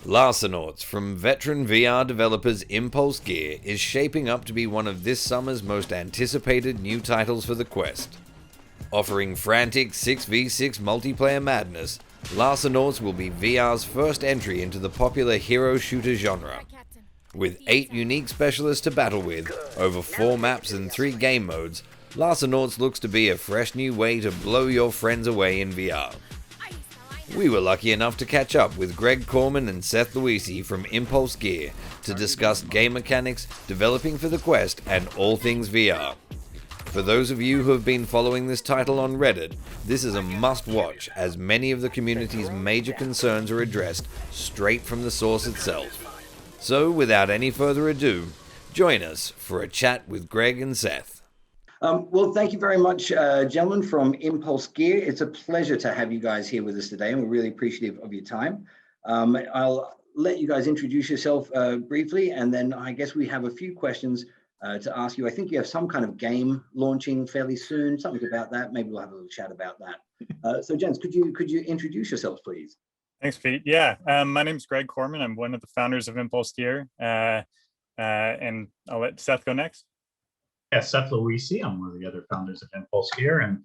Larcenauts from veteran VR developers Impulse Gear is shaping up to be one of this summer's most anticipated new titles for the Quest. Offering frantic 6v6 multiplayer madness, Larcenauts will be VR's first entry into the popular hero shooter genre. With 8 unique specialists to battle with, over 4 maps and 3 game modes, Larcenauts looks to be a fresh new way to blow your friends away in VR. We were lucky enough to catch up with Greg Corman and Seth Luisi from Impulse Gear to discuss game mechanics, developing for the Quest, and all things VR. For those of you who have been following this title on Reddit, this is a must-watch as many of the community's major concerns are addressed straight from the source itself. So, without any further ado, join us for a chat with Greg and Seth. Well, thank you very much, gentlemen from Impulse Gear. It's a pleasure to have you guys here with us today, and we're really appreciative of your time. I'll let you guys introduce yourself briefly, and then I guess we have a few questions to ask you. I think you have some kind of game launching fairly soon, something about that. Maybe we'll have a little chat about that. So, gents, could you introduce yourselves, please? Thanks, Pete. Yeah, my name's Greg Corman. I'm one of the founders of Impulse Gear, and I'll let Seth go next. Yeah, Seth Luisi. I'm one of the other founders of Impulse Gear, and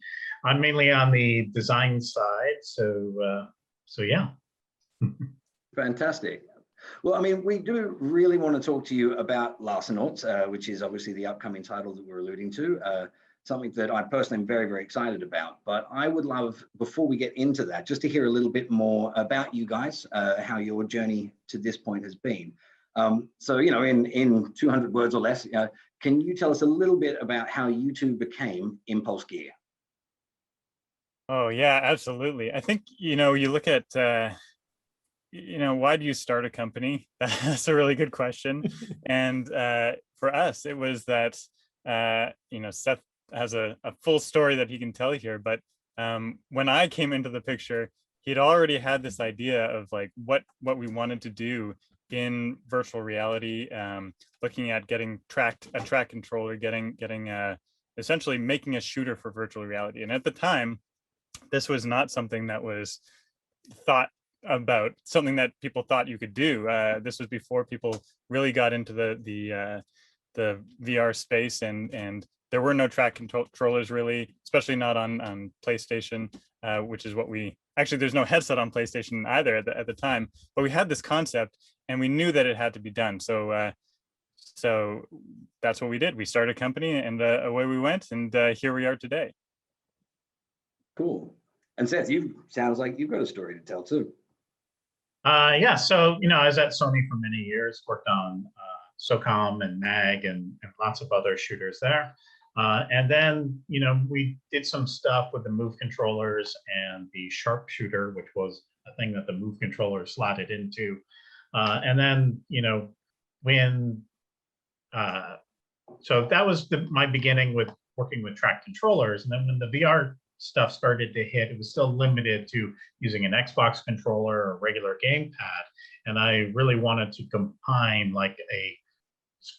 I'm mainly on the design side. So yeah. Fantastic. Well, I mean, we do really want to talk to you about Larcenauts, which is obviously the upcoming title that we're alluding to, something that I personally am very, very excited about. But I would love, before we get into that, just to hear a little bit more about you guys, how your journey to this point has been. So, you know, in 200 words or less, can you tell us a little bit about how you two became Impulse Gear? Oh, yeah, absolutely. I think, you know, you look at, you know, why do you start a company? That's a really good question. And for us, it was that, you know, Seth has a full story that he can tell here. But when I came into the picture, he'd already had this idea of like what we wanted to do in virtual reality, looking at getting a track controller, getting essentially making a shooter for virtual reality. And at the time, this was not something that was thought about, something that people thought you could do. This was before people really got into the VR space, and there were no track controllers really, especially not on PlayStation, which is what actually there's no headset on PlayStation either at the time, but we had this concept and we knew that it had to be done. So that's what we did. We started a company and away we went, and here we are today. Cool. And Seth, sounds like you've got a story to tell too. Yeah, so, you know, I was at Sony for many years, worked on SOCOM and MAG and lots of other shooters there. And then, you know, we did some stuff with the Move controllers and the sharpshooter, which was a thing that the Move controller slotted into. And then, you know, so that was my beginning with working with track controllers. And then when the VR stuff started to hit, it was still limited to using an Xbox controller or regular gamepad. And I really wanted to combine like a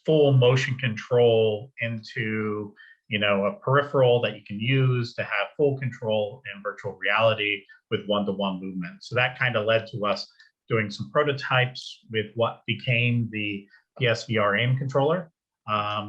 full motion control into, you know, a peripheral that you can use to have full control in virtual reality with one-to-one movement. So that kind of led to us doing some prototypes with what became the PSVR aim controller.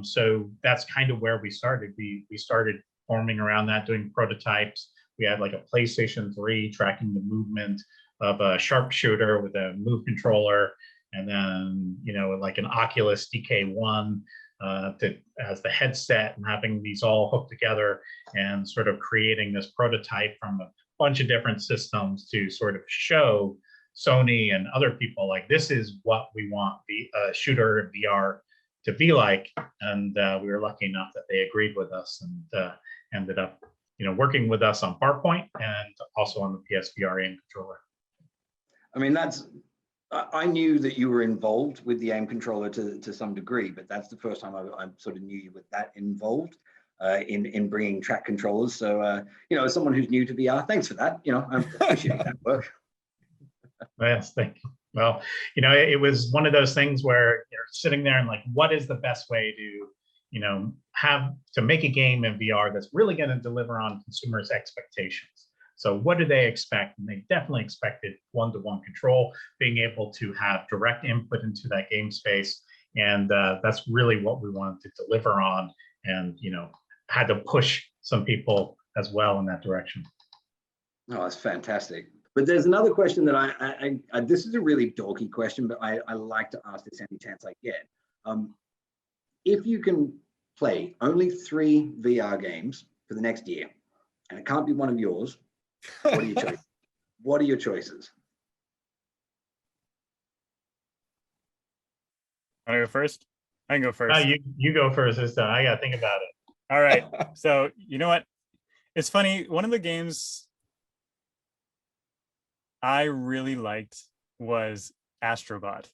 So that's kind of where we started. We started forming around that, doing prototypes. We had like a PlayStation 3 tracking the movement of a sharpshooter with a Move controller, and then, you know, like an Oculus DK1 as the headset, and having these all hooked together and sort of creating this prototype from a bunch of different systems to sort of show Sony and other people like, this is what we want the shooter in VR to be like. And we were lucky enough that they agreed with us and ended up, you know, working with us on Farpoint and also on the PSVR aim controller. I mean, I knew that you were involved with the aim controller to some degree, but that's the first time I sort of knew you were that involved in bringing track controllers. So, you know, as someone who's new to VR, thanks for that. You know, I appreciate that work. Yes, thank you. Well, you know, it was one of those things where you're sitting there and like, what is the best way to, have to make a game in VR that's really going to deliver on consumers' expectations. So what do they expect? And they definitely expected one-to-one control, being able to have direct input into that game space. And that's really what we wanted to deliver on, and had to push some people as well in that direction. Oh, that's fantastic. But there's another question that I this is a really dorky question, but I like to ask this any chance I get. If you can play only 3 VR games for the next year, and it can't be one of yours, what are your choices? What are your choices? Want to go first? I can go first. You go first this time. I got to think about it. All right. So you know what? It's funny. One of the games I really liked was Astrobot.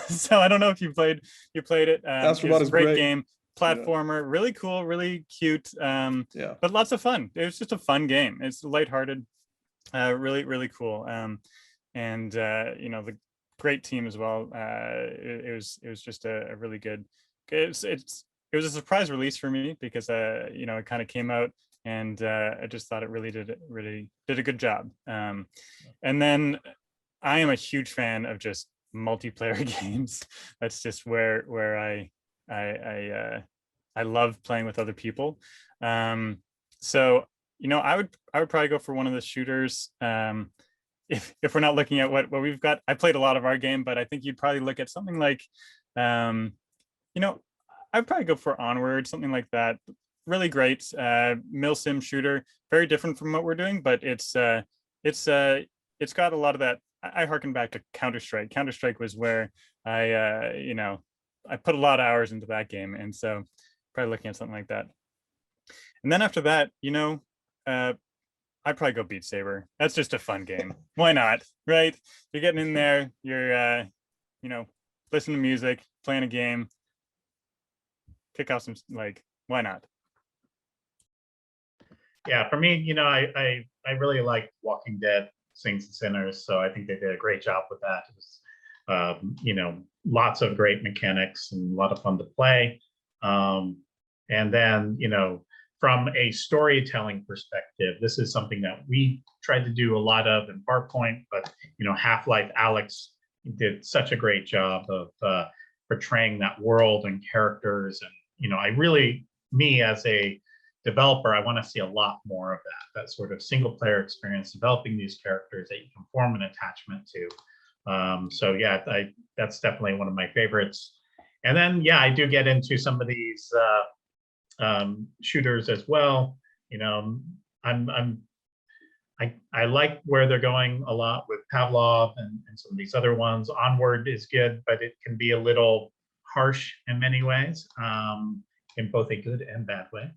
So I don't know if you played it. Astrobot is a great great game, platformer, really cool, really cute. But lots of fun. It was just a fun game. It's lighthearted, really cool. The great team as well. It was just a really good. It was a surprise release for me because it kind of came out, and I just thought it really did a good job. And then I am a huge fan of just multiplayer games. That's just where I love playing with other people. So I would probably go for one of the shooters. If we're not looking at what we've got, I played a lot of our game, but I think you'd probably look at something like, I'd probably go for Onward, something like that. Really great milsim shooter, very different from what we're doing, but it's got a lot of that. I harken back to Counter-Strike. Counter-Strike was where I put a lot of hours into that game, and so probably looking at something like that. And then after that, I'd probably go Beat Saber. That's just a fun game. Why not, right? You're getting in there, you're listening to music, playing a game, kick off some, why not? Yeah, for me, I really like Walking Dead, Saints and Sinners, so I think they did a great job with that. It was, lots of great mechanics and a lot of fun to play. And then, from a storytelling perspective, this is something that we tried to do a lot of in Farpoint, but Half-Life Alyx did such a great job of portraying that world and characters. And me as a developer, I want to see a lot more of that sort of single player experience, developing these characters that you can form an attachment to. So yeah, that's definitely one of my favorites. And then I do get into some of these shooters as well. I like where they're going a lot with Pavlov and some of these other ones. Onward is good, but it can be a little harsh in many ways, in both a good and bad way.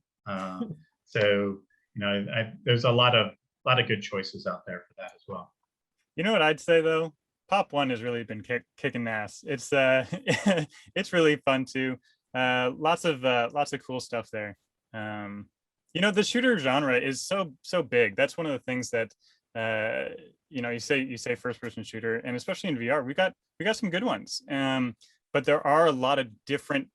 So there's a lot of good choices out there for that as well. You know what I'd say though? Pop 1 has really been kicking ass. It's it's really fun too. Lots of cool stuff there. The shooter genre is so big. That's one of the things that you say first person shooter, and especially in VR, we got some good ones. But there are a lot of different,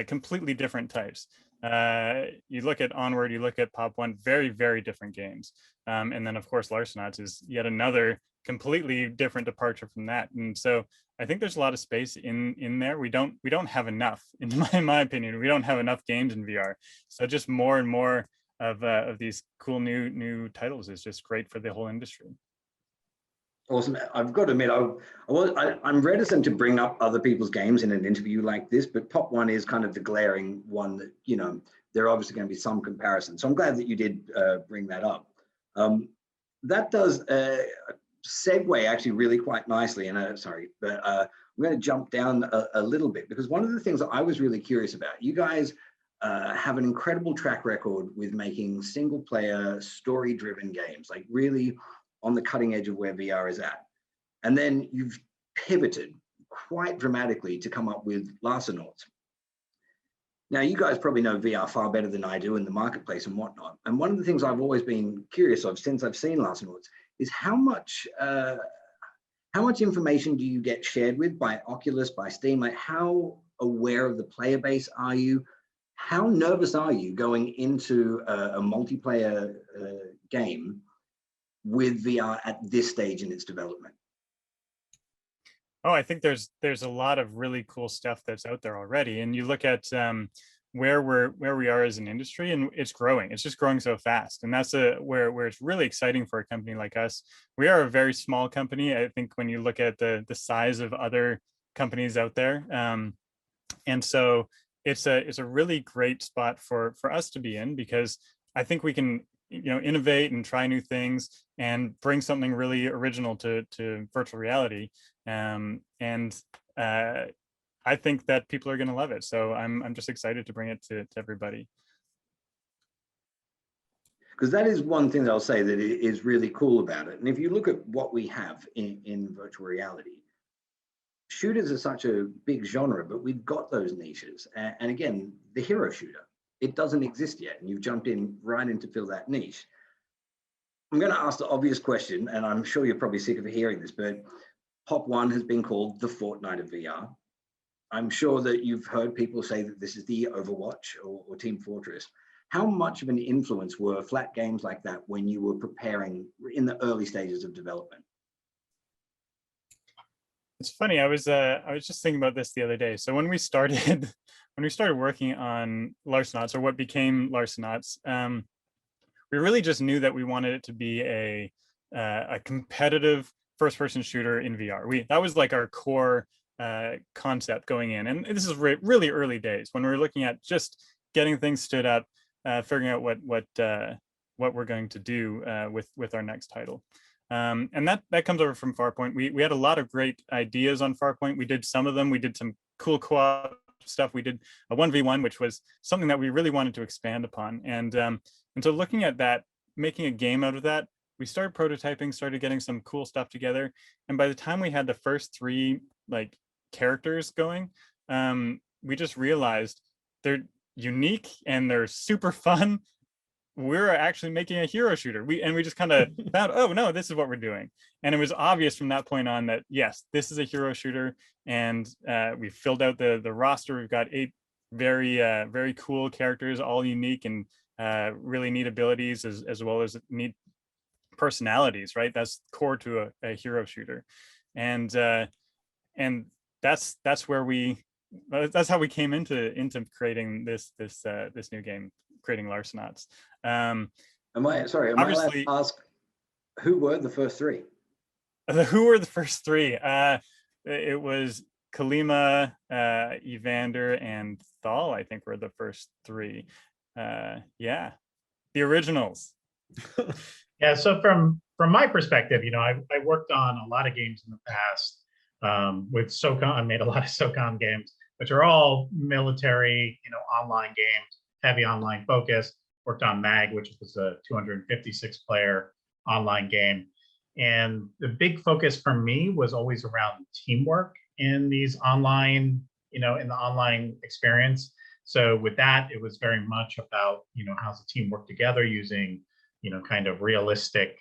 completely different types. You look at Onward, you look at Pop 1, very, very different games. And then of course Larcenauts is yet another completely different departure from that. And so I think there's a lot of space in there. We don't have enough, in my opinion. We don't have enough games in VR. So just more and more of these cool new titles is just great for the whole industry. Awesome. I've got to admit, I'm reticent to bring up other people's games in an interview like this, but Pop 1 is kind of the glaring one that, there are obviously going to be some comparison. So I'm glad that you did bring that up. That does segue actually really quite nicely. And I'm going to jump down a little bit, because one of the things that I was really curious about, you guys have an incredible track record with making single player story driven games, really on the cutting edge of where VR is at. And then you've pivoted quite dramatically to come up with Larcenauts. Now, you guys probably know VR far better than I do in the marketplace and whatnot. And one of the things I've always been curious of since I've seen Larcenauts is how much information do you get shared with by Oculus, by Steam? How aware of the player base are you? How nervous are you going into a multiplayer game with VR at this stage in its development? Oh, I think there's a lot of really cool stuff that's out there already, and you look at where we are as an industry, and it's growing. It's just growing so fast, and that's where it's really exciting for a company like us. We are a very small company. I think when you look at the size of other companies out there, and so it's a really great spot for us to be in, because I think we can innovate and try new things and bring something really original to virtual reality, and I think that people are going to love it. So I'm just excited to bring it to everybody. Because that is one thing that I'll say that is really cool about it. And if you look at what we have in virtual reality, shooters are such a big genre, but we've got those niches. And again, the hero shooter, it doesn't exist yet. And you've jumped in right in to fill that niche. I'm going to ask the obvious question, and I'm sure you're probably sick of hearing this, but Hop 1 has been called the Fortnite of VR. I'm sure that you've heard people say that this is the Overwatch or Team Fortress. How much of an influence were flat games like that when you were preparing in the early stages of development? It's funny. I was just thinking about this the other day. So when we started working on Larcenauts, or what became Larcenauts, we really just knew that we wanted it to be a competitive first-person shooter in VR. That was like our core concept going in, and this is really early days when we were looking at just getting things stood up, figuring out what we're going to do with our next title. And that comes over from Farpoint. We had a lot of great ideas on Farpoint. We did some of them. We did some cool co-op stuff. We did a 1v1, which was something that we really wanted to expand upon. And so looking at that, making a game out of that, we started prototyping, started getting some cool stuff together. And by the time we had the first 3 like characters going, we just realized they're unique and they're super fun. We're actually making a hero shooter. We just kind of found, oh no, this is what we're doing. And it was obvious from that point on that, yes, this is a hero shooter. And we filled out the roster. We've got 8 very cool characters, all unique and really neat abilities, as well as neat personalities, right? That's core to a hero shooter. And that's how we came into creating this new game, creating Larcenauts. Am I allowed to ask, who were the first 3? Who were the first 3? It was Kalima, Evander, and Thal, I think, were the first 3. Yeah, the originals. Yeah, so from my perspective, I worked on a lot of games in the past with SOCOM. I made a lot of SOCOM games, which are all military, online games, heavy online focus. Worked on MAG, which was a 256 player online game. And the big focus for me was always around teamwork in these online, in the online experience. So with that, it was very much about, how's the team work together using, kind of realistic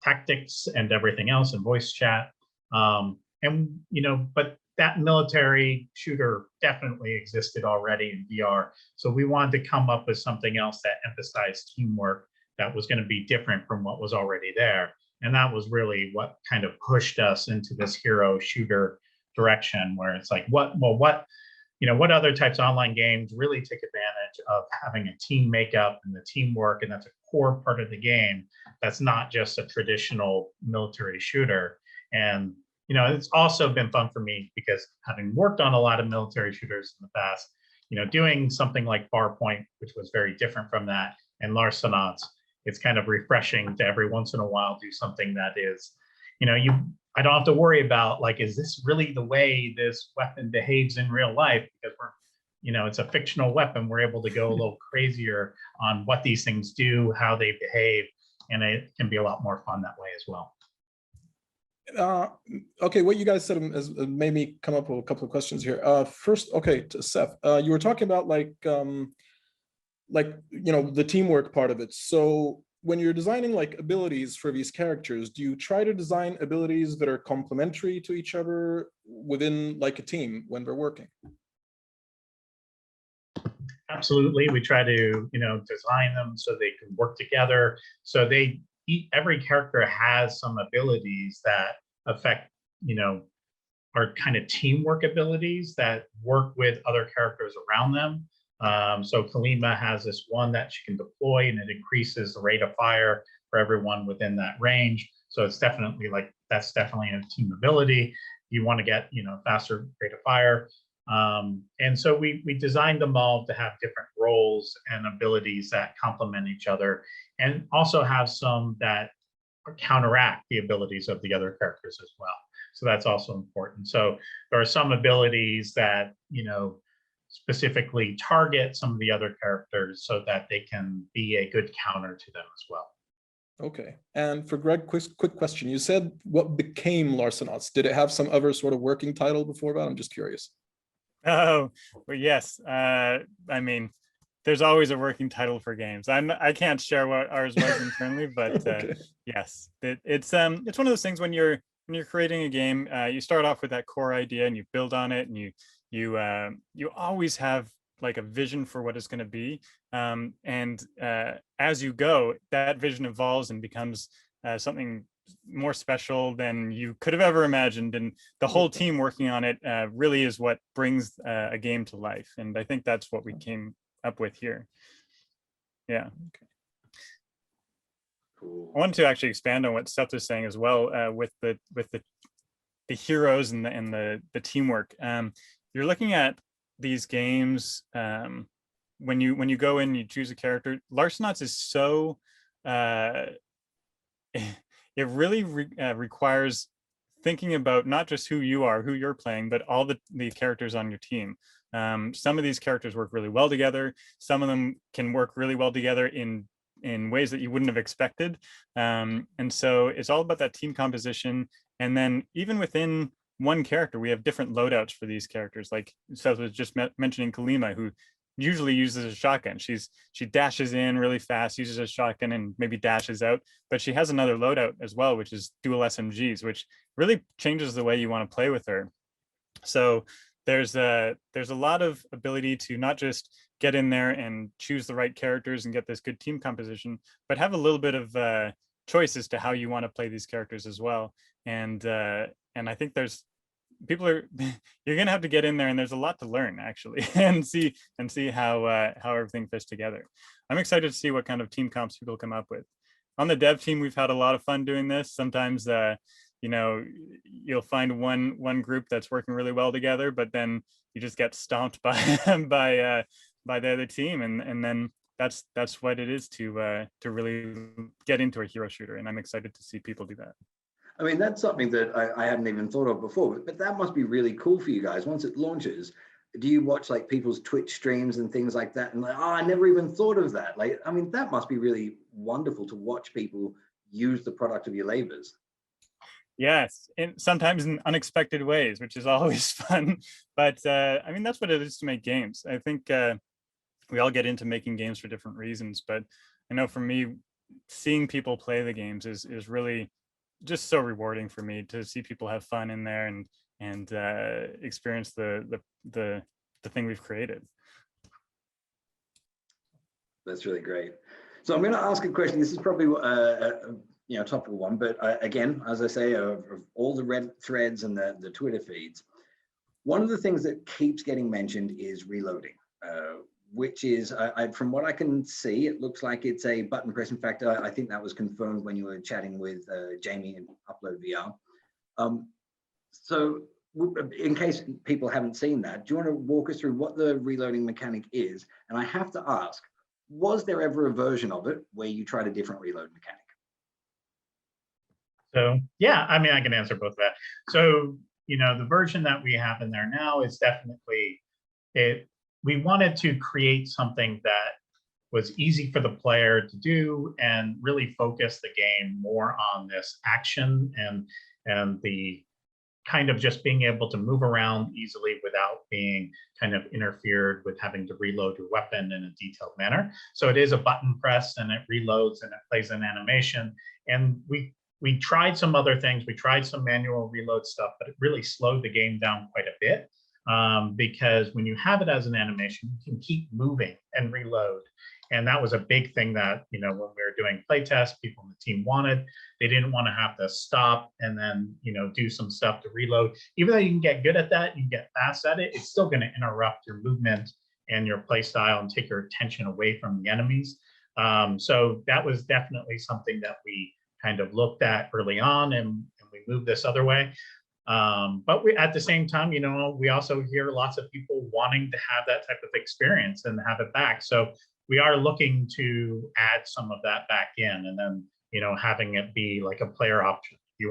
tactics and everything else, and voice chat. But that military shooter definitely existed already in VR. So we wanted to come up with something else that emphasized teamwork that was going to be different from what was already there. And that was really what kind of pushed us into this hero shooter direction, where it's like, what other types of online games really take advantage of having a team makeup and the teamwork, and that's a core part of the game. That's not just a traditional military shooter. And it's also been fun for me because, having worked on a lot of military shooters in the past, doing something like Farpoint, which was very different from that, and Larcenauts, it's kind of refreshing to every once in a while do something that is, I don't have to worry about, like, is this really the way this weapon behaves in real life? Because it's a fictional weapon. We're able to go a little crazier on what these things do, how they behave, and it can be a lot more fun that way as well. Okay, what you guys said has made me come up with a couple of questions here. First, okay, to Seth, you were talking about the teamwork part of it. So when you're designing abilities for these characters, do you try to design abilities that are complementary to each other within a team when they're working? Absolutely. We try to, design them so they can work together. So every character has some abilities that affect, are kind of teamwork abilities that work with other characters around them. So Kalima has this one that she can deploy, and it increases the rate of fire for everyone within that range. So it's definitely that's definitely a team ability. You want to get, faster rate of fire. And so we designed them all to have different roles and abilities that complement each other, and also have some that counteract the abilities of the other characters as well. So that's also important. So there are some abilities that, specifically target some of the other characters so that they can be a good counter to them as well. Okay. And for Greg, quick question. You said what became Larcenauts? Did it have some other sort of working title before that? I'm just curious. Oh, well, yes. I mean, there's always a working title for games. I can't share what ours was internally, but Okay. yes, it's one of those things when you're creating a game, you start off with that core idea and you build on it, and you always have like a vision for what it's going to be, and as you go, that vision evolves and becomes something more special than you could have ever imagined, and the whole team working on it really is what brings a game to life. And I think that's what we came up with here. Yeah. Okay. Cool. I wanted to actually expand on what Seth was saying as well, with the heroes and the teamwork. You're looking at these games, when you go in, you choose a character. Larcenauts is so it really requires thinking about not just who you're playing, but all the characters on your team. Some of these characters work really well together. Some of them can work really well together in ways that you wouldn't have expected. And so it's all about that team composition. And then even within one character, we have different loadouts for these characters. Like Seth was just mentioning Kalima, who usually uses a shotgun. She dashes in really fast, uses a shotgun, and maybe dashes out. But she has another loadout as well, which is dual SMGs, which really changes the way you want to play with her. So there's a lot of ability to not just get in there and choose the right characters and get this good team composition, but have a little bit of choice as to how you want to play these characters as well. And I think you're gonna have to get in there, and there's a lot to learn actually, and see how everything fits together. I'm excited to see what kind of team comps people come up with. On the dev team, we've had a lot of fun doing this. Sometimes you'll find one group that's working really well together, but then you just get stomped by by the other team, and then that's what it is to really get into a hero shooter. And I'm excited to see people do that. I mean, that's something that I hadn't even thought of before, but that must be really cool for you guys. Once it launches, do you watch like people's Twitch streams and things like that? And like, oh, I never even thought of that. Like, I mean, that must be really wonderful to watch people use the product of your labors. Yes, and sometimes in unexpected ways, which is always fun. But I mean, that's what it is to make games. I think we all get into making games for different reasons, but I know for me, seeing people play the games is really just so rewarding for me, to see people have fun in there and experience the thing we've created. That's really great. So I'm going to ask a question. This is probably a topical one, but again, as I say, of all the Reddit threads and the Twitter feeds, one of the things that keeps getting mentioned is reloading, which is, from what I can see, it looks like it's a button press. In fact, I think that was confirmed when you were chatting with Jamie in Upload VR. So in case people haven't seen that, do you want to walk us through what the reloading mechanic is? And I have to ask, was there ever a version of it where you tried a different reload mechanic? So yeah, I mean, I can answer both of that. So, the version that we have in there now is definitely it. We wanted to create something that was easy for the player to do and really focus the game more on this action and the kind of just being able to move around easily without being kind of interfered with having to reload your weapon in a detailed manner. So it is a button press, and it reloads and it plays an animation. And we tried some other things. We tried some manual reload stuff, but it really slowed the game down quite a bit. because when you have it as an animation, you can keep moving and reload. And that was a big thing that, when we were doing playtests, people in the team wanted. They didn't want to have to stop and then, do some stuff to reload. Even though you can get good at that, you get fast at it, it's still going to interrupt your movement and your play style and take your attention away from the enemies. So that was definitely something that we kind of looked at early on, and we moved this other way. But we, at the same time, we also hear lots of people wanting to have that type of experience and have it back. So we are looking to add some of that back in, and then, having it be like a player option. If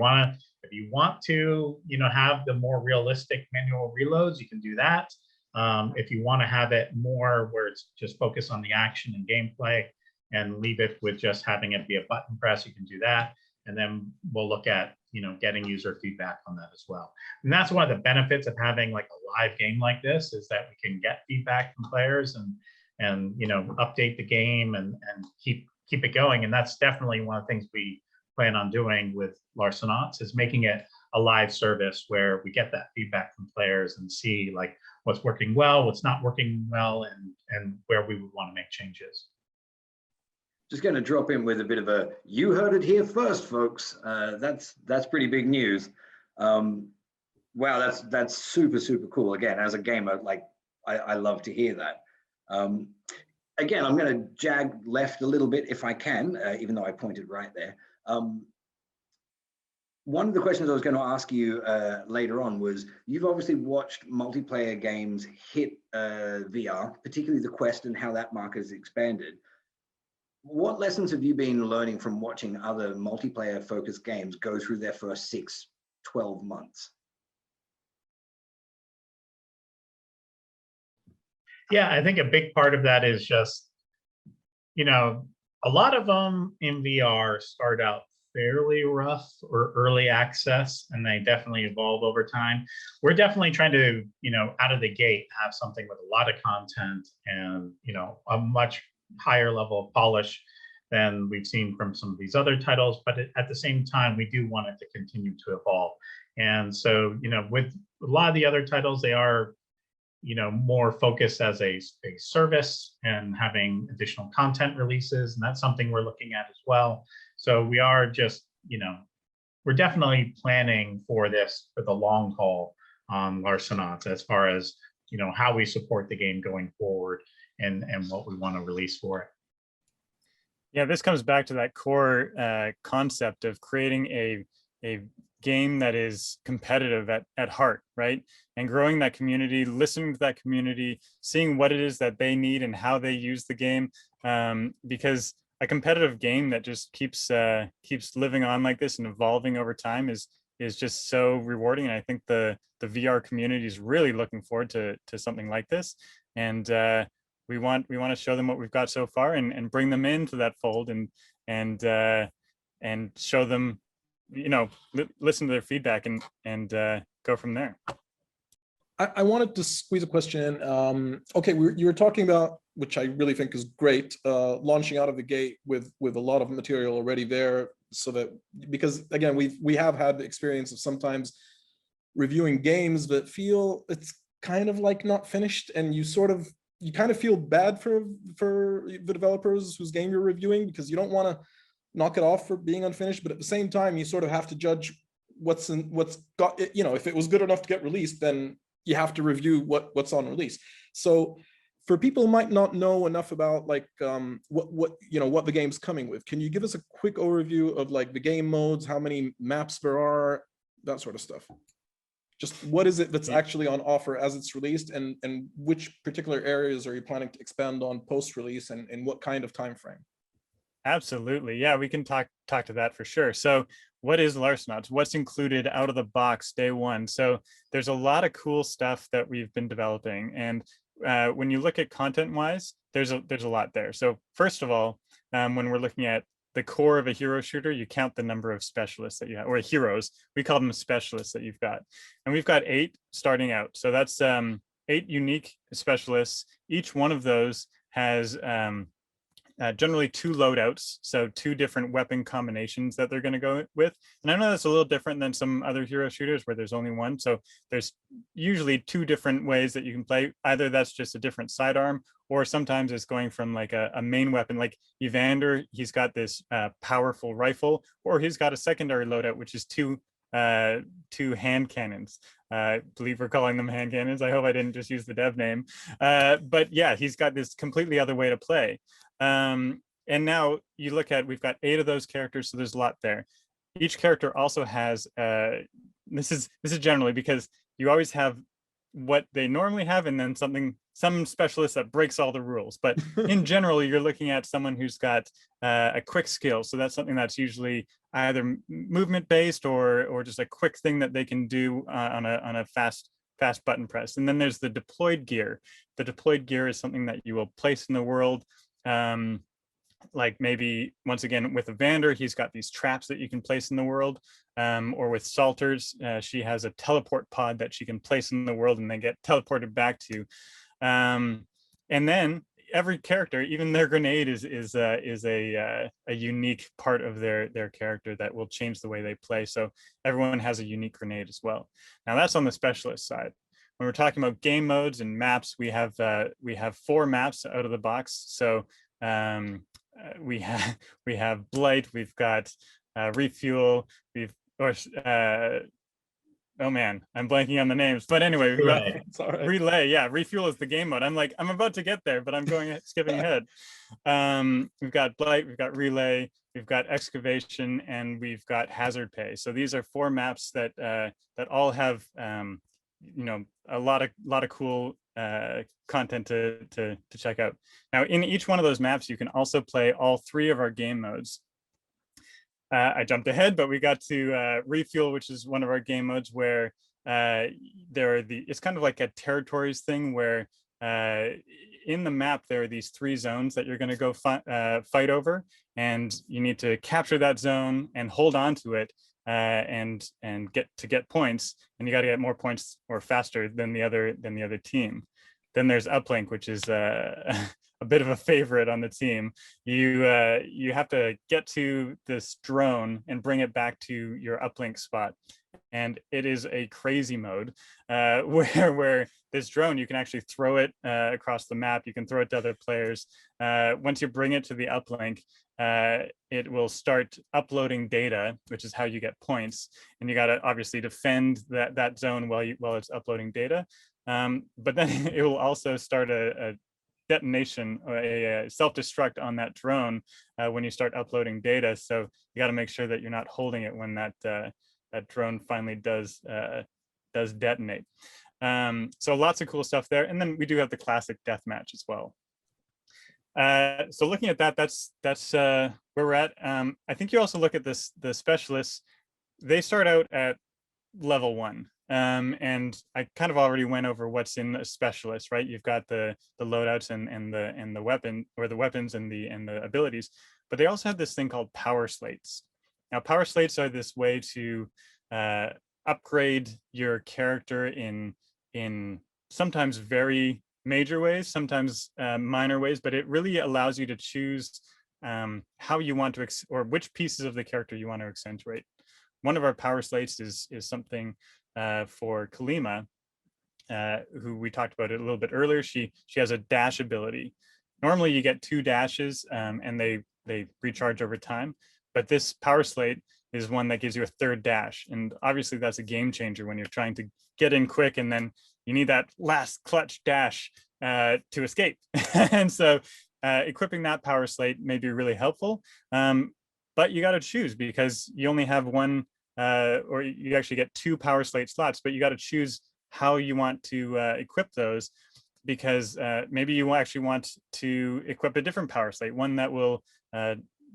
you want to, have the more realistic manual reloads, you can do that. If you want to have it more where it's just focused on the action and gameplay and leave it with just having it be a button press, you can do that. And then we'll look at, getting user feedback on that as well. And that's one of the benefits of having like a live game like this, is that we can get feedback from players and update the game and keep it going. And that's definitely one of the things we plan on doing with Larcenauts, is making it a live service where we get that feedback from players and see like what's working well, what's not working well, and where we would want to make changes. Just going to drop in with a bit of a, you heard it here first, folks. That's pretty big news. Wow, that's super, super cool. Again, as a gamer, like I love to hear that. Again, I'm going to jag left a little bit if I can, even though I pointed right there. One of the questions I was going to ask you later on was, you've obviously watched multiplayer games hit VR, particularly the Quest, and how that market has expanded. What lessons have you been learning from watching other multiplayer focused games go through their first 6-12 months? Yeah, I think a big part of that is just, a lot of them in VR start out fairly rough or early access, and they definitely evolve over time. We're definitely trying to, out of the gate, have something with a lot of content and, a much higher level of polish than we've seen from some of these other titles. But at the same time, we do want it to continue to evolve. And so, with a lot of the other titles, they are, more focused as a service and having additional content releases. And that's something we're looking at as well. So we are just, we're definitely planning for this for the long haul on Larcenauts, as far as, how we support the game going forward and what we want to release for it. Yeah, this comes back to that core concept of creating a game that is competitive at heart, right? And growing that community, listening to that community, seeing what it is that they need and how they use the game. Because a competitive game that just keeps living on like this and evolving over time is just so rewarding. And I think the VR community is really looking forward to something like this. And we want to show them what we've got so far and bring them into that fold and show them, listen to their feedback and go from there. I wanted to squeeze a question in. Okay, you were talking about, which I really think is great, launching out of the gate with a lot of material already there, so that, because again, we have had the experience of sometimes reviewing games that feel it's kind of like not finished, and you kind of feel bad for the developers whose game you're reviewing, because you don't want to knock it off for being unfinished, but at the same time, you sort of have to judge what's got, if it was good enough to get released, then you have to review what's on release. So for people who might not know enough about like what the game's coming with, can you give us a quick overview of like the game modes, how many maps there are, that sort of stuff? Just what is it that's actually on offer as it's released, and which particular areas are you planning to expand on post-release, and in what kind of time frame? Absolutely. Yeah, we can talk to that for sure. So what is Larcenauts? What's included out of the box day one? So there's a lot of cool stuff that we've been developing. And when you look at content-wise, there's a lot there. So first of all, when we're looking at the core of a hero shooter, you count the number of specialists that you have, or heroes. We call them specialists that you've got. And we've got 8 starting out. So that's 8 unique specialists. Each one of those has generally 2 loadouts, so 2 different weapon combinations that they're going to go with. And I know that's a little different than some other hero shooters where there's only one. So there's usually 2 different ways that you can play. Either that's just a different sidearm, or sometimes it's going from like a main weapon. Like Evander, he's got this powerful rifle, or he's got a secondary loadout, which is 2 hand cannons. I believe we're calling them hand cannons. I hope I didn't just use the dev name. But yeah, he's got this completely other way to play. And now you look at, we've got 8 of those characters, so there's a lot there. Each character also has, this is generally because you always have what they normally have and then some specialist that breaks all the rules. But in general, you're looking at someone who's got a quick skill. So that's something that's usually either movement based or just a quick thing that they can do on a fast button press. And then there's the deployed gear. The deployed gear is something that you will place in the world. Like maybe once again with Evander, he's got these traps that you can place in the world, or with Salters, she has a teleport pod that she can place in the world and then get teleported back to. And then every character, even their grenade is a unique part of their character that will change the way they play. So everyone has a unique grenade as well. Now that's on the specialist side. When we're talking about game modes and maps, we have 4 maps out of the box. So we have Blight, we've got Refuel, oh man, I'm blanking on the names. But anyway, we've got Relay. Yeah, Refuel is the game mode. I'm about to get there, but I'm skipping ahead. We've got Blight, we've got Relay, we've got Excavation, and we've got Hazard Pay. So these are 4 maps that all have a lot of cool content to check out. Now, in each one of those maps, you can also play all 3 of our game modes. I jumped ahead, but we got to Refuel, which is one of our game modes where it's kind of like a territories thing where in the map, there are these 3 zones that you're going to go fight over, and you need to capture that zone and hold on to it and get points, and you got to get more points or faster than the other team. Then there's Uplink, which is a bit of a favorite on the team. You have to get to this drone and bring it back to your uplink spot. And it is a crazy mode where this drone, you can actually throw it across the map. You can throw it to other players. Once you bring it to the uplink, it will start uploading data, which is how you get points. And you got to obviously defend that zone while it's uploading data. But then it will also start a detonation or a self-destruct on that drone when you start uploading data. So you got to make sure that you're not holding it when that drone finally does detonate. So lots of cool stuff there. And then we do have the classic deathmatch as well. So looking at that's where we're at. I think you also look at the specialists. They start out at level 1. And I kind of already went over what's in a specialist, right? You've got the loadouts and the weapon, or the weapons and the abilities, but they also have this thing called power slates. Now, power slates are this way to upgrade your character in sometimes very major ways, sometimes minor ways, but it really allows you to choose how you want to, or which pieces of the character you want to accentuate. One of our power slates is something for Kalima, who we talked about it a little bit earlier. She has a dash ability. Normally you get 2 dashes and they recharge over time, but this power slate is one that gives you a 3rd dash. And obviously that's a game changer when you're trying to get in quick and then you need that last clutch dash to escape. And so equipping that power slate may be really helpful, but you got to choose because you only have one, or you actually get 2 power slate slots, but you got to choose how you want to equip those, because maybe you actually want to equip a different power slate, one that will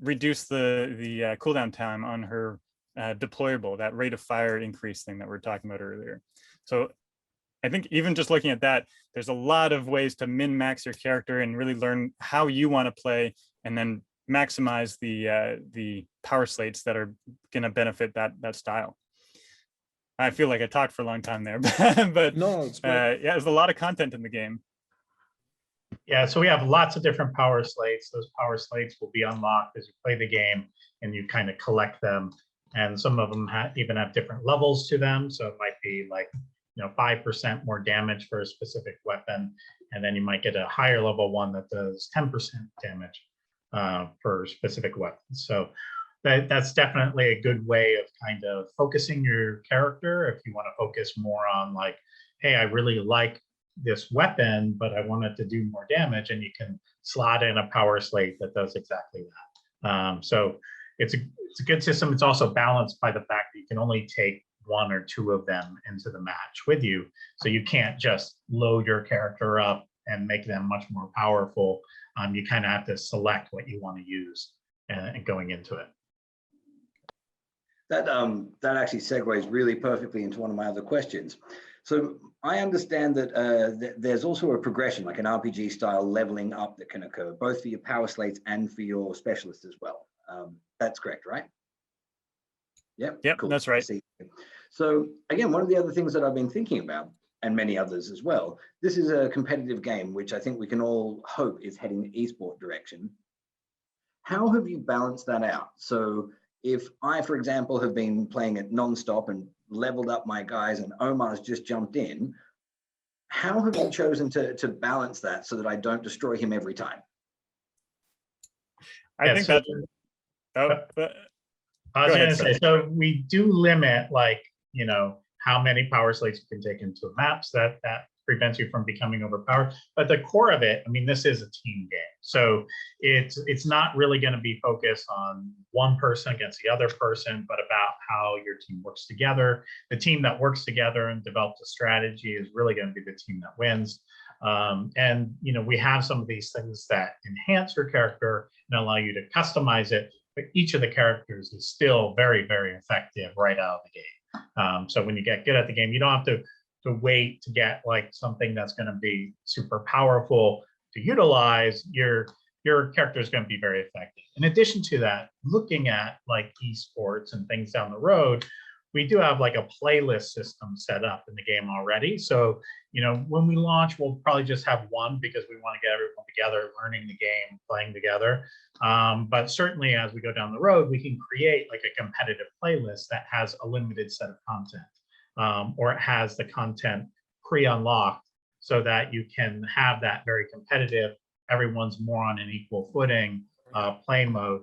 reduce the cooldown time on her deployable, that rate of fire increase thing that we were talking about earlier. So I think even just looking at that, there's a lot of ways to min-max your character and really learn how you want to play, and then maximize the power slates that are going to benefit that style. I feel like I talked for a long time there, but no, it's great. yeah, there's a lot of content in the game. Yeah, so we have lots of different power slates. Those power slates will be unlocked as you play the game and you kind of collect them. And some of them even have different levels to them. So it might be like, 5% more damage for a specific weapon. And then you might get a higher level one that does 10% damage for specific weapons. So that's definitely a good way of kind of focusing your character. If you want to focus more on like, hey, I really like this weapon, but I want it to do more damage, and you can slot in a power slate that does exactly that. So it's a good system. It's also balanced by the fact that you can only take one or two of them into the match with you. So you can't just load your character up and make them much more powerful. You kind of have to select what you want to use and going into it. That actually segues really perfectly into one of my other questions. So I understand that there's also a progression, like an RPG style leveling up that can occur, both for your power slates and for your specialists as well. That's correct, right? Yep, cool. That's right. So again, one of the other things that I've been thinking about, and many others as well, this is a competitive game, which I think we can all hope is heading the esport direction. How have you balanced that out? So if I, for example, have been playing it nonstop and leveled up my guys and Omar's just jumped in, how have you chosen to balance that so that I don't destroy him every time? I think that. I was going to say, so we do limit, like, how many power slates you can take into a map. So that prevents you from becoming overpowered. But the core of it, I mean, this is a team game. So it's not really going to be focused on one person against the other person, but about how your team works together. The team that works together and develops a strategy is really going to be the team that wins. And we have some of these things that enhance your character and allow you to customize it, but each of the characters is still very, very effective right out of the gate. So when you get good at the game, you don't have to wait to get like something that's going to be super powerful to utilize. Your character is going to be very effective. In addition to that, looking at like esports and things down the road, we do have like a playlist system set up in the game already. So, when we launch, we'll probably just have one because we want to get everyone together, learning the game, playing together. But certainly as we go down the road, we can create like a competitive playlist that has a limited set of content, or it has the content pre-unlocked so that you can have that very competitive, everyone's more on an equal footing play mode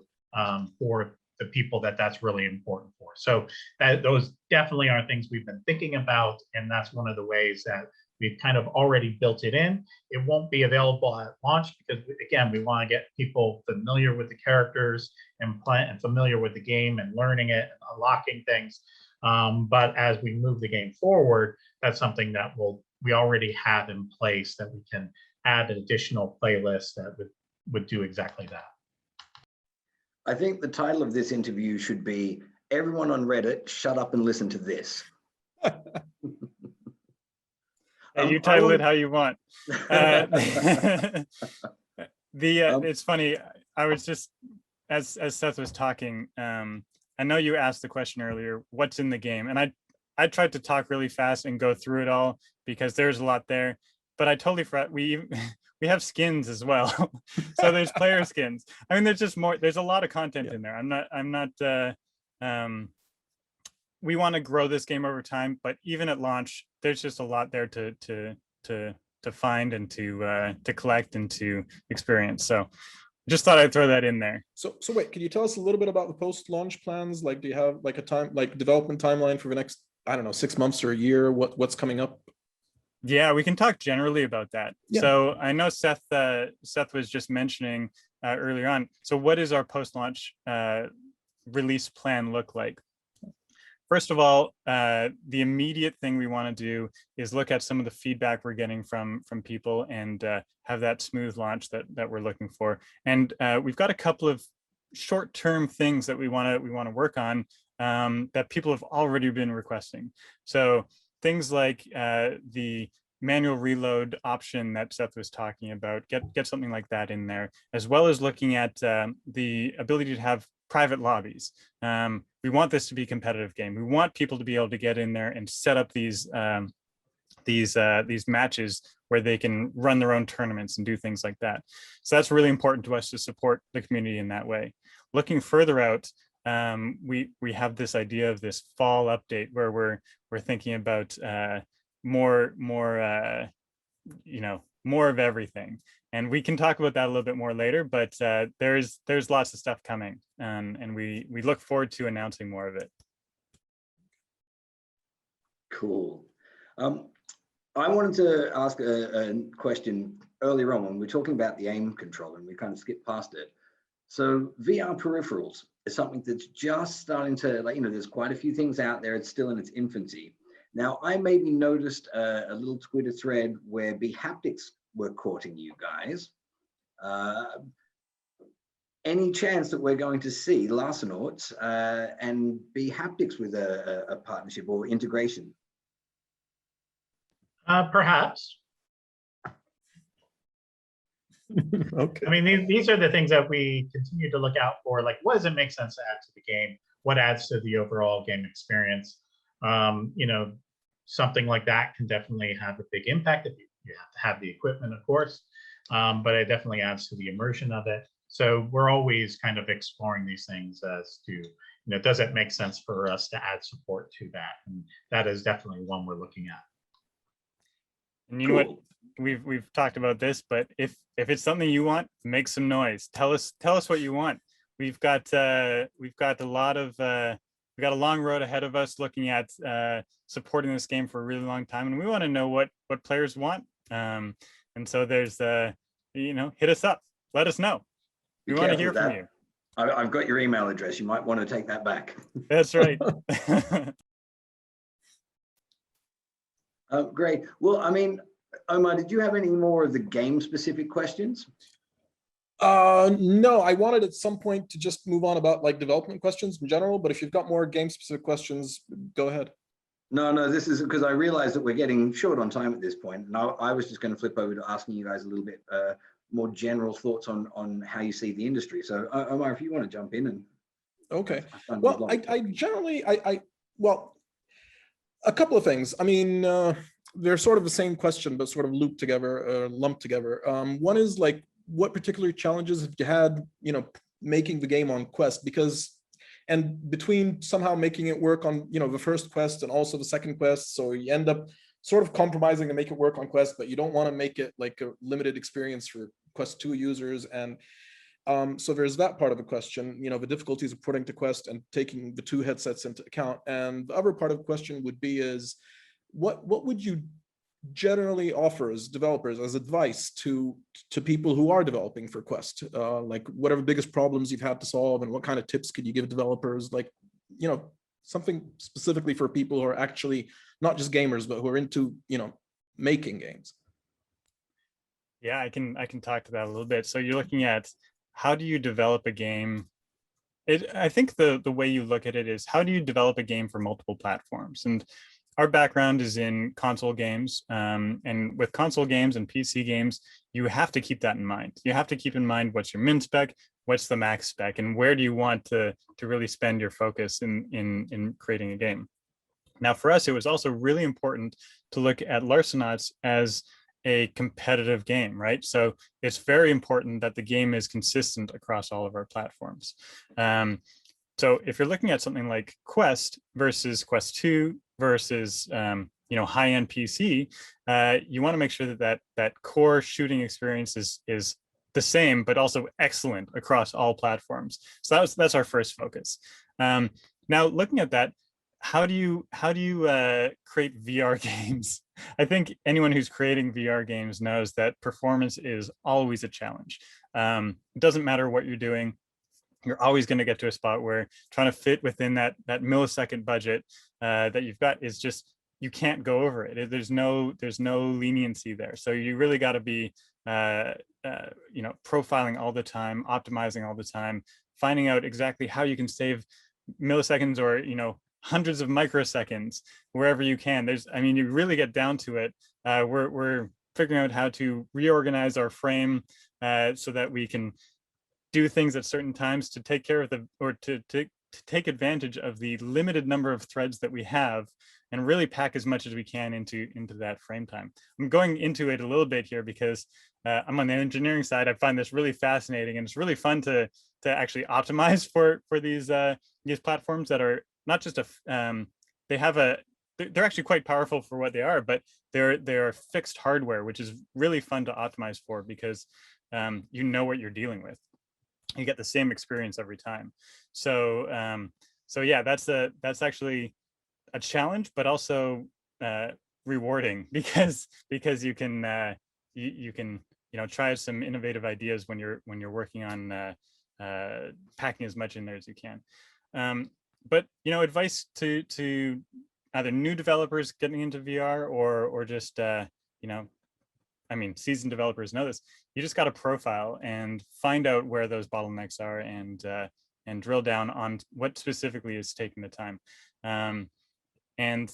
for the people that's really important for. So those definitely are things we've been thinking about, and that's one of the ways that we've kind of already built it in. It won't be available at launch because, again, we want to get people familiar with the characters and familiar with the game and learning it and unlocking things. But as we move the game forward, that's something that we already have in place that we can add an additional playlist that would do exactly that. I think the title of this interview should be "Everyone on Reddit, Shut Up and Listen to This." You title it how you want. It's funny. I was just as Seth was talking. I know you asked the question earlier, what's in the game, and I tried to talk really fast and go through it all because there's a lot there. But I totally forgot we have skins as well. So there's player skins. I mean, there's just more. There's a lot of content in there. I'm not. We want to grow this game over time, but even at launch, there's just a lot there to find and to collect and to experience. So just thought I'd throw that in there. So wait, can you tell us a little bit about the post-launch plans? Like, do you have like development timeline for the next, 6 months or a year? What's coming up? Yeah, we can talk generally about that. Yeah. So I know Seth was just mentioning earlier on. So what does our post-launch release plan look like? First of all, the immediate thing we want to do is look at some of the feedback we're getting from people and have that smooth launch that we're looking for. And we've got a couple of short-term things that we want to work on that people have already been requesting. So things like the manual reload option that Seth was talking about, get something like that in there, as well as looking at the ability to have private lobbies. We want this to be a competitive game. We want people to be able to get in there and set up these these matches where they can run their own tournaments and do things like that. So that's really important to us to support the community in that way. Looking further out, we have this idea of this fall update where we're thinking about more of everything, and we can talk about that a little bit more later. But there's lots of stuff coming, and we look forward to announcing more of it. Cool. I wanted to ask a question earlier on when we were talking about the aim control, and we kind of skipped past it. So VR peripherals is something that's just starting to, like, there's quite a few things out there. It's still in its infancy. Now, I maybe noticed a little Twitter thread where BHaptics were courting you guys. Any chance that we're going to see Larcenauts and BHaptics with a partnership or integration? Perhaps. Okay. I mean, these are the things that we continue to look out for. Like, what does it make sense to add to the game? What adds to the overall game experience? Something like that can definitely have a big impact if you have to have the equipment, of course, but it definitely adds to the immersion of it. So we're always kind of exploring these things as to, does it make sense for us to add support to that? And that is definitely one we're looking at. And you know what? We've talked about this, but if it's something you want, make some noise. Tell us what you want. We've got a long road ahead of us looking at supporting this game for a really long time, and we want to know what players want. And so there's hit us up, let us know. We want to hear from you. I've got your email address. You might want to take that back. That's right. Great. Well, I mean, Omar, did you have any more of the game-specific questions? No, I wanted at some point to just move on about like development questions in general, but if you've got more game-specific questions, go ahead. No, this is because I realized that we're getting short on time at this point. And I was just going to flip over to asking you guys a little bit more general thoughts on how you see the industry. So Omar, if you want to jump in and. Okay. Well, I generally, well, a couple of things. I mean, they're sort of the same question, but sort of lumped together. One is like, what particular challenges have you had, making the game on Quest? And between somehow making it work on, the first Quest and also the second Quest, so you end up sort of compromising to make it work on Quest, but you don't want to make it like a limited experience for Quest 2 users. And so there's that part of the question, the difficulties of putting to Quest and taking the two headsets into account. And the other part of the question would be is, what would you generally offer as developers as advice to people who are developing for Quest? Like, what are the biggest problems you've had to solve, and what kind of tips could you give developers? Like, something specifically for people who are actually not just gamers, but who are into, making games. Yeah, I can talk to that a little bit. So you're looking at, how do you develop a game? I think the way you look at it is, how do you develop a game for multiple platforms? And our background is in console games, and with console games and PC games, you have to keep that in mind. You have to keep in mind what's your min spec, what's the max spec, and where do you want to really spend your focus in creating a game. Now, for us, it was also really important to look at Larcenauts as a competitive game, right? So it's very important that the game is consistent across all of our platforms. So if you're looking at something like Quest versus Quest 2 versus high-end PC, you want to make sure that core shooting experience is the same, but also excellent across all platforms. So that's our first focus. Now, looking at that, how do you create VR games? I think anyone who's creating VR games knows that performance is always a challenge. It doesn't matter what you're doing. You're always going to get to a spot where trying to fit within that millisecond budget that you've got is just, you can't go over it. There's no leniency there. So you really got to be profiling all the time, optimizing all the time, finding out exactly how you can save milliseconds or hundreds of microseconds wherever you can. You really get down to it. We're figuring out how to reorganize our frame so that we can do things at certain times to take care of to take advantage of the limited number of threads that we have, and really pack as much as we can into that frame time. I'm going into it a little bit here because I'm on the engineering side. I find this really fascinating, and it's really fun to actually optimize for these platforms that are not just they're actually quite powerful for what they are, but they're fixed hardware, which is really fun to optimize for because you know what you're dealing with. You get the same experience every time. So yeah, that's actually a challenge, but also rewarding because you can you can try some innovative ideas when you're working on packing as much in there as you can. But advice to either new developers getting into VR or just I mean, seasoned developers know this. You just got to profile and find out where those bottlenecks are and drill down on what specifically is taking the time. And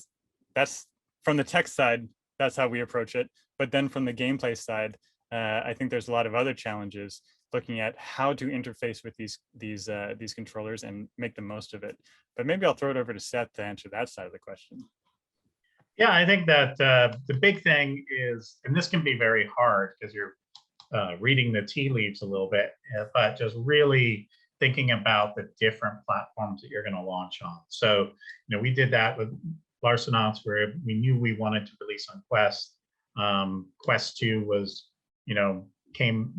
that's from the tech side. That's how we approach it. But then from the gameplay side, I think there's a lot of other challenges looking at how to interface with these controllers and make the most of it. But maybe I'll throw it over to Seth to answer that side of the question. Yeah, I think that the big thing is, and this can be very hard because you're reading the tea leaves a little bit, but just really thinking about the different platforms that you're going to launch on. So, we did that with Larcenauts, where we knew we wanted to release on Quest. Quest 2 was,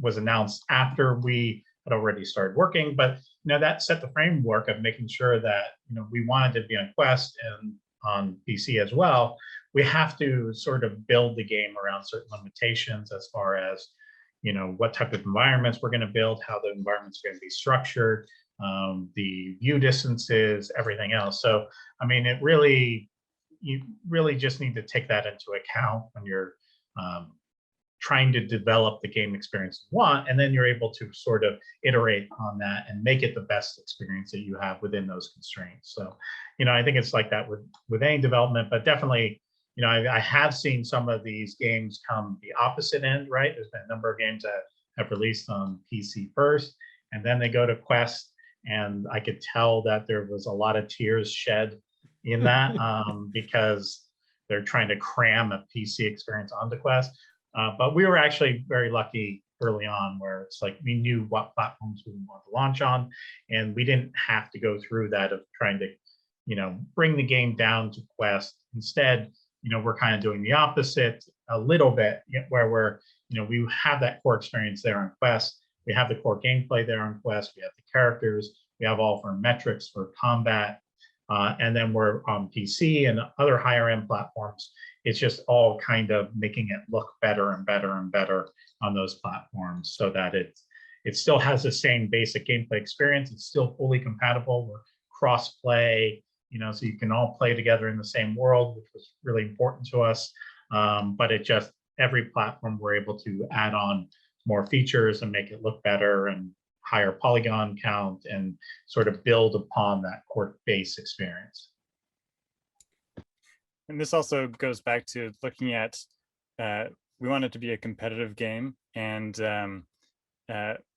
was announced after we had already started working, but that set the framework of making sure that we wanted to be on Quest and on PC as well. We have to sort of build the game around certain limitations as far as what type of environments we're going to build, how the environment's going to be structured, the view distances, everything else. So I mean, you really just need to take that into account when you're trying to develop the game experience you want, and then you're able to sort of iterate on that and make it the best experience that you have within those constraints. So, I think it's like that with any development, but definitely, I have seen some of these games come the opposite end, right? There's been a number of games that have released on PC first, and then they go to Quest, and I could tell that there was a lot of tears shed in that because they're trying to cram a PC experience onto Quest. But we were actually very lucky early on, where it's like we knew what platforms we wanted to launch on, and we didn't have to go through that of trying to, bring the game down to Quest. Instead, we're kind of doing the opposite a little bit, where we're, we have that core experience there on Quest. We have the core gameplay there on Quest. We have the characters. We have all of our metrics for combat. And then we're on PC and other higher end platforms. It's just all kind of making it look better and better and better on those platforms, so that it still has the same basic gameplay experience. It's still fully compatible. We're cross-play, so you can all play together in the same world, which was really important to us. But it just, every platform we're able to add on more features and make it look better and higher polygon count and sort of build upon that core base experience. And this also goes back to looking at, we want it to be a competitive game. And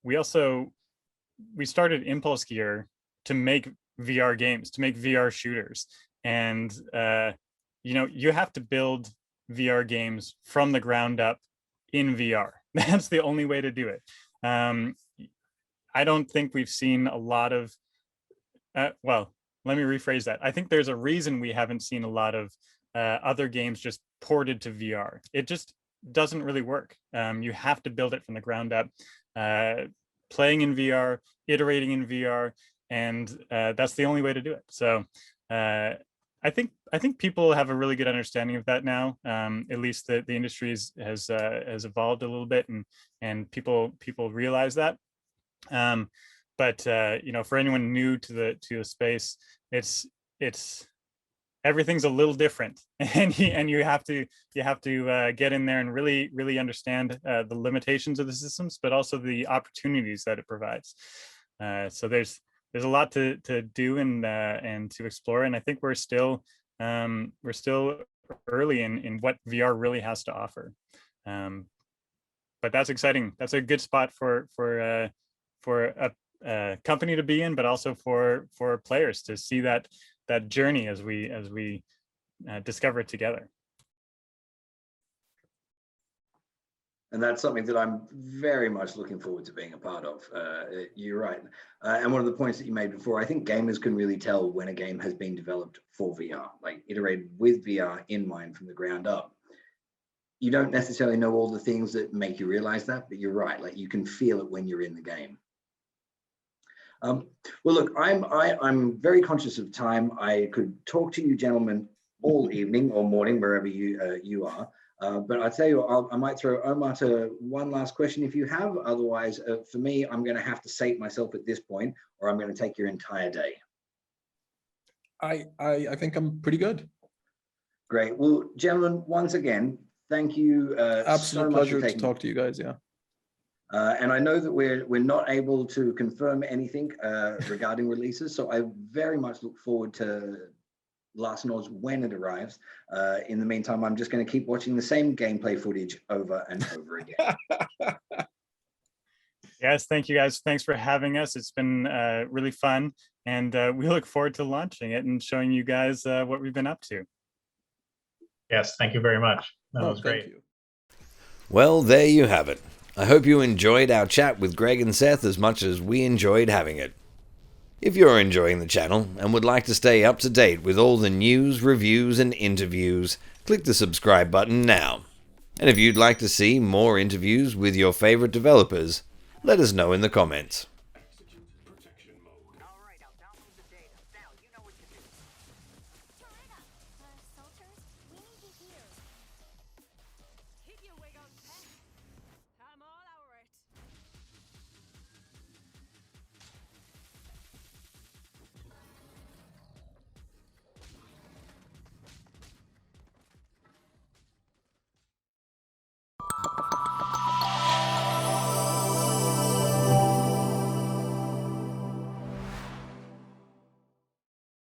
we started Impulse Gear to make VR games, to make VR shooters. And, you have to build VR games from the ground up in VR. That's the only way to do it. I don't think we've seen a lot of, well, let me rephrase that. I think there's a reason we haven't seen a lot of other games just ported to VR. It just doesn't really work. You have to build it from the ground up, playing in VR, iterating in VR, and that's the only way to do it. So I think people have a really good understanding of that now. At least the industry has evolved a little bit, and people realize that. But for anyone new to the space, it's everything's a little different, and you have to get in there and really understand the limitations of the systems, but also the opportunities that it provides. So there's a lot to do and to explore, and I think we're still early in what VR really has to offer. But that's exciting. That's a good spot for a company to be in, but also for players to see that journey as we discover it together. And that's something that I'm very much looking forward to being a part of. You're right. And one of the points that you made before, I think gamers can really tell when a game has been developed for VR, like iterated with VR in mind from the ground up. You don't necessarily know all the things that make you realize that, but you're right. Like you can feel it when you're in the game. Well, look, I'm very conscious of time. I could talk to you gentlemen all evening or morning, wherever you are. But I tell you, I might throw Omar to one last question if you have. Otherwise, for me, I'm going to have to sate myself at this point, or I'm going to take your entire day. I think I'm pretty good. Great. Well, gentlemen, once again, thank you. Absolute so much pleasure for to talk to you guys. Yeah. And I know that we're not able to confirm anything regarding releases, so I very much look forward to Larcenauts when it arrives. In the meantime, I'm just going to keep watching the same gameplay footage over and over again. Yes, thank you guys. Thanks for having us. It's been really fun, and we look forward to launching it and showing you guys what we've been up to. Yes, thank you very much. That was great. You. Well, there you have it. I hope you enjoyed our chat with Greg and Seth as much as we enjoyed having it. If you're enjoying the channel and would like to stay up to date with all the news, reviews, and interviews, click the subscribe button now. And if you'd like to see more interviews with your favorite developers, let us know in the comments.